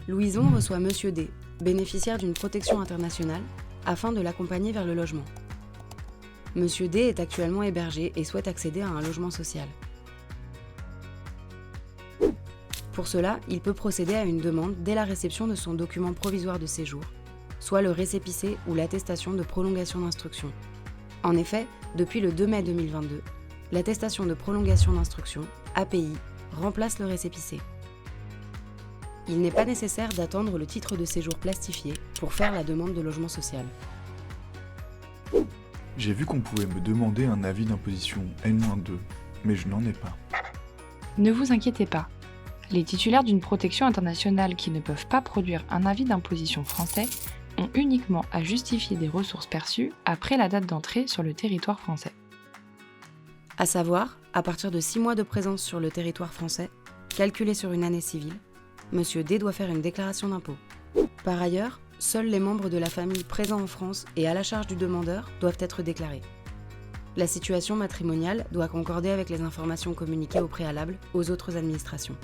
Louison reçoit Monsieur D, bénéficiaire d'une protection internationale, afin de l'accompagner vers le logement. Monsieur D est actuellement hébergé et souhaite accéder à un logement social. Pour cela, il peut procéder à une demande dès la réception de son document provisoire de séjour, soit le récépissé ou l'attestation de prolongation d'instruction. En effet, depuis le 2 mai 2022, l'attestation de prolongation d'instruction, API, remplace le récépissé. Il n'est pas nécessaire d'attendre le titre de séjour plastifié pour faire la demande de logement social. J'ai vu qu'on pouvait me demander un avis d'imposition N-2, mais je n'en ai pas. Ne vous inquiétez pas. Les titulaires d'une protection internationale qui ne peuvent pas produire un avis d'imposition français ont uniquement à justifier des ressources perçues après la date d'entrée sur le territoire français. À savoir, à partir de 6 mois de présence sur le territoire français, calculé sur une année civile, Monsieur D doit faire une déclaration d'impôt. Par ailleurs, seuls les membres de la famille présents en France et à la charge du demandeur doivent être déclarés. La situation matrimoniale doit concorder avec les informations communiquées au préalable aux autres administrations.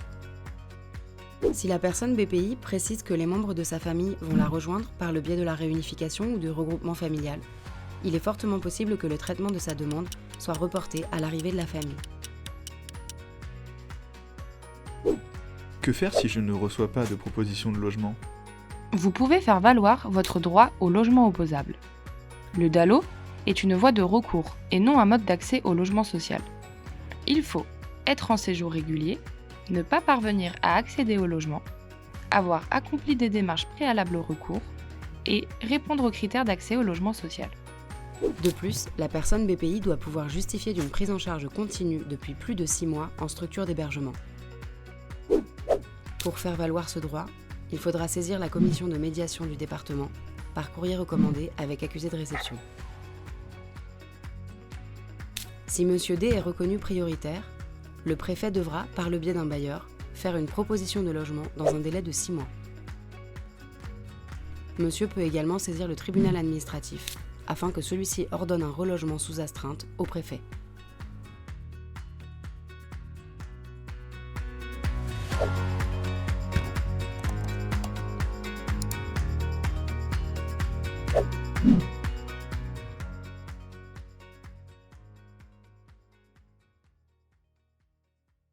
Si la personne BPI précise que les membres de sa famille vont la rejoindre par le biais de la réunification ou du regroupement familial, il est fortement possible que le traitement de sa demande soit reporté à l'arrivée de la famille. Que faire si je ne reçois pas de proposition de logement ? Vous pouvez faire valoir votre droit au logement opposable. Le DALO est une voie de recours et non un mode d'accès au logement social. Il faut être en séjour régulier, ne pas parvenir à accéder au logement, avoir accompli des démarches préalables au recours et répondre aux critères d'accès au logement social. De plus, la personne BPI doit pouvoir justifier d'une prise en charge continue depuis plus de 6 mois en structure d'hébergement. Pour faire valoir ce droit, il faudra saisir la commission de médiation du département par courrier recommandé avec accusé de réception. Si Monsieur D est reconnu prioritaire, le préfet devra, par le biais d'un bailleur, faire une proposition de logement dans un délai de 6 mois. Monsieur peut également saisir le tribunal administratif afin que celui-ci ordonne un relogement sous astreinte au préfet.